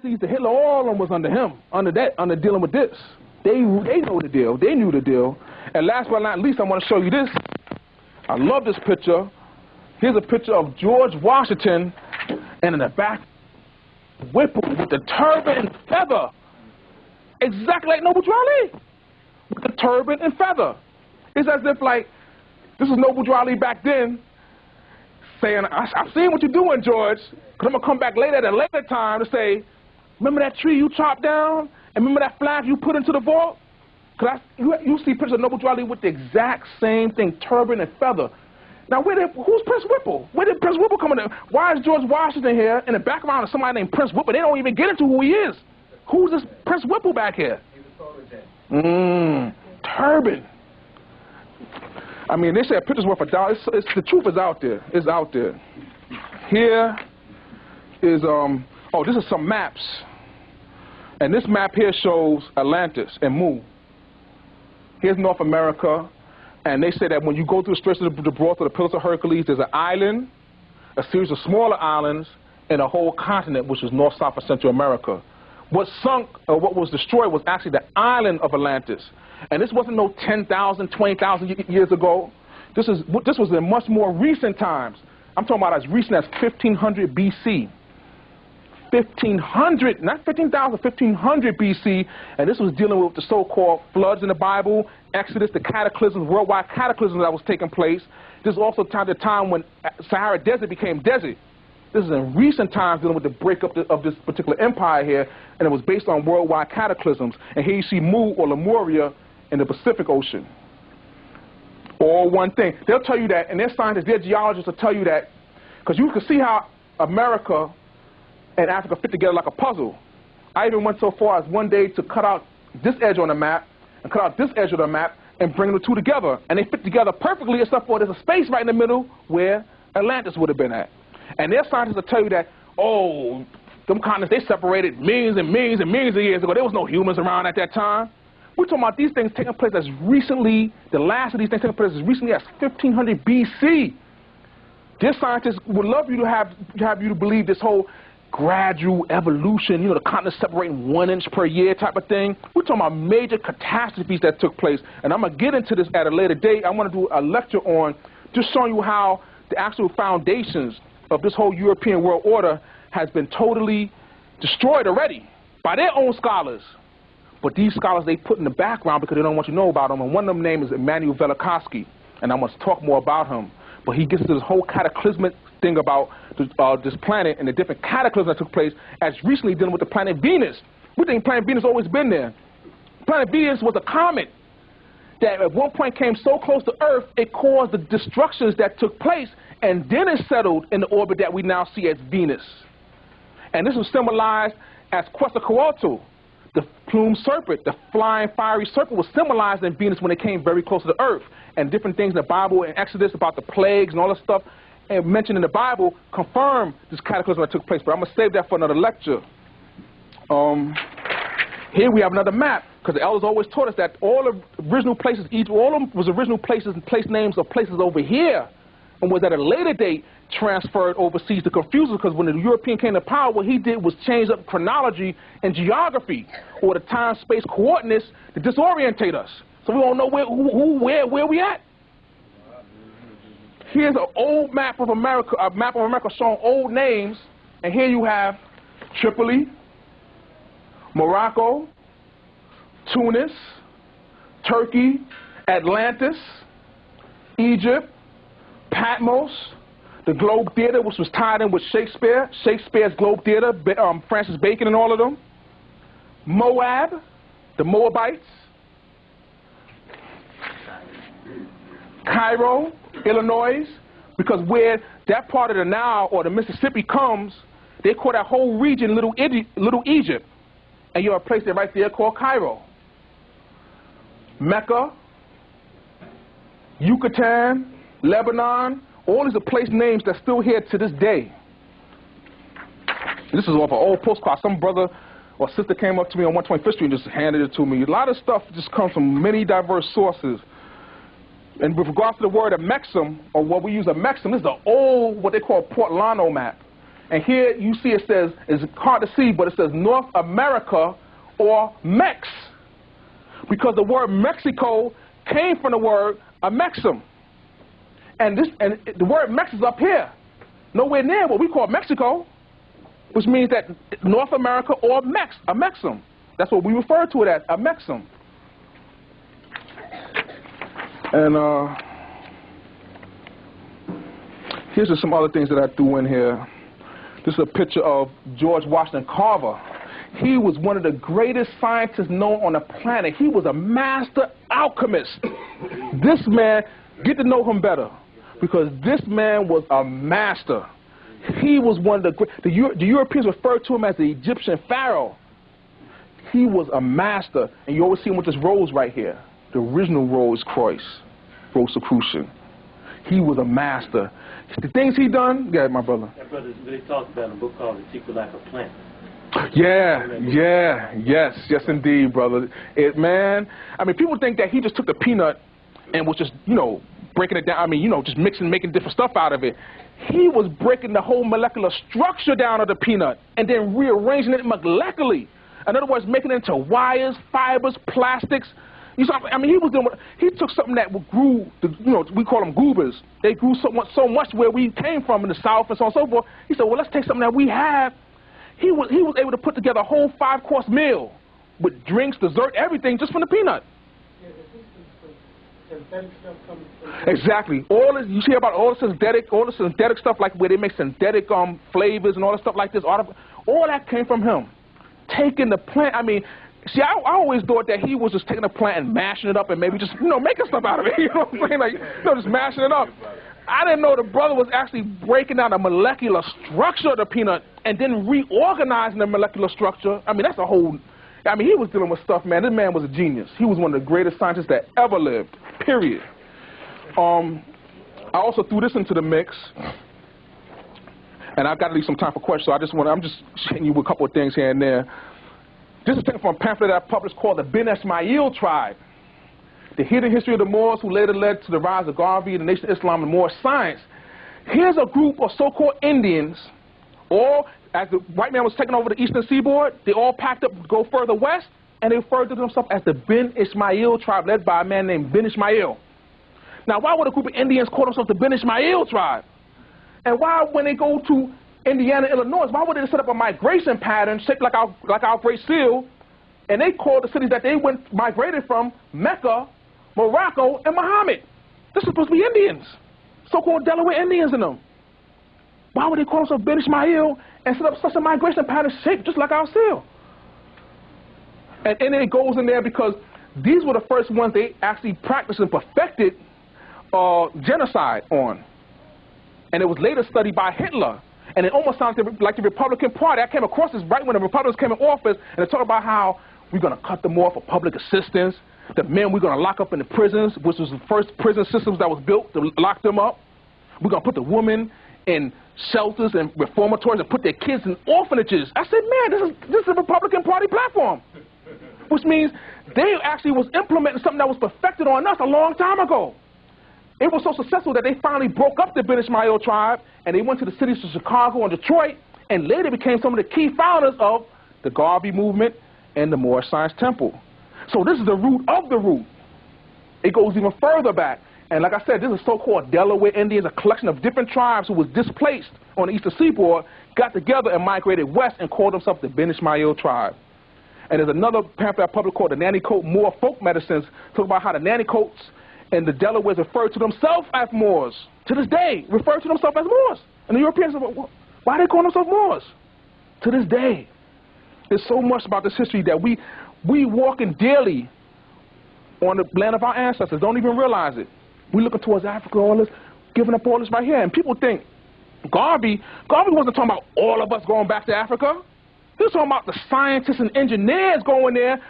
The Hitler, all of them was under him, under dealing with this. They know the deal. They knew the deal. And last but not least, I want to show you this. I love this picture. Here's a picture of George Washington, and in the back, Whipple with the turban and feather. Exactly like Noble Drew Ali, with the turban and feather. It's as if, like, this is Noble Drew Ali back then, saying, I've seen what you're doing, George, because I'm going to come back later at a later time to say, remember that tree you chopped down? And remember that flag you put into the vault? Because you see pictures of Noble Drew Ali with the exact same thing, turban and feather. Now, who's Prince Whipple? Where did Prince Whipple come in? Why is George Washington here in the background of somebody named Prince Whipple? They don't even get into who he is. Who's this Prince Whipple back here? He was soldier. Turban. I mean, they say a picture's worth $1. The truth is out there. It's out there. Here is, this is some maps. And this map here shows Atlantis and Mu. Here's North America. And they say that when you go through the Straits of Gibraltar, the Pillars of Hercules, there's an island, a series of smaller islands, and a whole continent, which is North, South, and Central America. What sunk, or what was destroyed, was actually the island of Atlantis. And this wasn't no 10,000, 20,000 years ago. This was in much more recent times. I'm talking about as recent as 1500 BC. 1500, not 15,000, 1500 BC, and this was dealing with the so-called floods in the Bible, Exodus, the cataclysms, worldwide cataclysms that was taking place. This is also the time when Sahara Desert became desert. This is in recent times dealing with the breakup of this particular empire here, and it was based on worldwide cataclysms. And here you see Mu or Lemuria in the Pacific Ocean. All one thing. They'll tell you that, and their scientists, their geologists will tell you that, because you can see how America and Africa fit together like a puzzle. I even went so far as one day to cut out this edge on the map and cut out this edge of the map and bring the two together. And they fit together perfectly, except for there's a space right in the middle where Atlantis would have been at. And their scientists will tell you that, oh, them continents, they separated millions and millions and millions of years ago. There was no humans around at that time. We're talking about these things taking place as recently, the last of these things taking place as recently as 1500 BC. Their scientists would love you to have you to believe this whole gradual evolution, the continents separating 1 inch per year type of thing. We're talking about major catastrophes that took place. And I'm going to get into this at a later date. I want to do a lecture on just showing you how the actual foundations of this whole European world order has been totally destroyed already by their own scholars. But these scholars, they put in the background because they don't want you to know about them. And one of them name is Immanuel Velikovsky. And I must talk more about him. But he gets into this whole cataclysmic thing about this planet and the different cataclysms that took place as recently dealing with the planet Venus. We think planet Venus has always been there. Planet Venus was a comet that at one point came so close to Earth, it caused the destructions that took place, and then it settled in the orbit that we now see as Venus. And this was symbolized as Quetzalcoatl, the plumed serpent, the flying fiery serpent was symbolized in Venus when it came very close to the Earth. And different things in the Bible and Exodus about the plagues and all that stuff mentioned in the Bible confirm this cataclysm that took place. But I'm going to save that for another lecture. Here we have another map, because the elders always taught us that all the original places, all of them was original places and place names of places over here, and was at a later date transferred overseas to confuse us, because when the European came to power, what he did was change up chronology and geography, or the time-space coordinates to disorientate us. So we don't know where we at. Here's an old map of America, showing old names, and here you have Tripoli, Morocco, Tunis, Turkey, Atlantis, Egypt, Patmos, the Globe Theater, which was tied in with Shakespeare's Globe Theater, Francis Bacon and all of them, Moab, the Moabites, Cairo, Illinois, because where that part of the Nile or the Mississippi comes, they call that whole region Little Egypt. And you have a place there right there called Cairo. Mecca, Yucatan, Lebanon, all these are place names that's still here to this day. This is off an old postcard. Some brother or sister came up to me on 125th Street and just handed it to me. A lot of stuff just comes from many diverse sources. And with regards to the word of Mexum, or what we use of Mexum, this is the old, what they call Portolano map. And here you see it says, it's hard to see, but it says North America or Mex. Because the word Mexico came from the word Amexem. And the word Mex is up here, nowhere near what we call Mexico, which means that North America or Mex, Amexem. That's what we refer to it as, Amexem. And here's just some other things that I threw in here. This is a picture of George Washington Carver. He was one of the greatest scientists known on the planet. He was a master alchemist. This man, get to know him better, because this man was a master. He was one of the great, the Europeans referred to him as the Egyptian pharaoh. He was a master, and you always see him with this rose right here. The original Rose Croix, Rosicrucian. He was a master. The things he done, yeah, my brother. That brother really talked about in a book called The Secret Life of Plants. Yes, indeed, brother. Man, I mean, people think that he just took the peanut and was just, breaking it down. I mean, just making different stuff out of it. He was breaking the whole molecular structure down of the peanut and then rearranging it molecularly. In other words, making it into wires, fibers, plastics. I mean, he took something that grew, we call them goobers. They grew so much where we came from in the South and so on and so forth. He said, well, let's take something that we have. He was able to put together a whole 5-course meal with drinks, dessert, everything just from the peanut. Exactly. You hear about all the synthetic stuff, like where they make synthetic flavors and all that stuff like this. All that came from him. Taking the plant. I mean, see, I always thought that he was just taking a plant and mashing it up and maybe just making stuff out of it. You know what I'm saying? Like, just mashing it up. I didn't know the brother was actually breaking down the molecular structure of the peanut and then reorganizing the molecular structure. I mean, that's a whole. I mean, he was dealing with stuff, man. This man was a genius. He was one of the greatest scientists that ever lived. Period. I also threw this into the mix, and I've got to leave some time for questions. So I'm just hitting you with a couple of things here and there. This is taken from a pamphlet that I published called the Ben Ismail Tribe, the hidden history of the Moors who later led to the rise of Garvey, the Nation of Islam, and Moorish science. Here's a group of so-called Indians, or as the white man was taking over the eastern seaboard, they all packed up to go further west, and they referred to themselves as the Ben Ismail Tribe, led by a man named Ben Ismail. Now, why would a group of Indians call themselves the Ben Ismail Tribe? And why, when they go to Indiana, Illinois, why would they set up a migration pattern shaped like our Great Seal, and they called the cities that they migrated from Mecca, Morocco, and Muhammad? This is supposed to be Indians, so-called Delaware Indians in them. Why would they call themselves Ben Ismail and set up such a migration pattern shaped just like our seal? And it goes in there because these were the first ones they actually practiced and perfected genocide on. And it was later studied by Hitler. And it almost sounded like the Republican Party. I came across this right when the Republicans came in office, and they talked about how we're going to cut them off for public assistance. The men we're going to lock up in the prisons, which was the first prison systems that was built to lock them up. We're going to put the women in shelters and reformatories and put their kids in orphanages. I said, man, this is a Republican Party platform. Which means they actually was implementing something that was perfected on us a long time ago. It was so successful that they finally broke up the Ben Ismail Tribe, and they went to the cities of Chicago and Detroit, and later became some of the key founders of the Garvey movement and the Moorish Science Temple. So this is the root of the root. It goes even further back. And like I said, this is so-called Delaware Indians, a collection of different tribes who was displaced on the eastern seaboard, got together and migrated west and called themselves the Ben Ismail Tribe. And there's another pamphlet I published called the Nanticoke Moor Folk Medicines, talking about how the Nanticotes and the Delawares refer to themselves as Moors. To this day, refer to themselves as Moors. And the Europeans say, well, why do they call themselves Moors? To this day. There's so much about this history that we walking daily on the land of our ancestors, don't even realize it. We looking towards Africa, all this, giving up all this right here. And people think Garvey wasn't talking about all of us going back to Africa. He was talking about the scientists and engineers going there.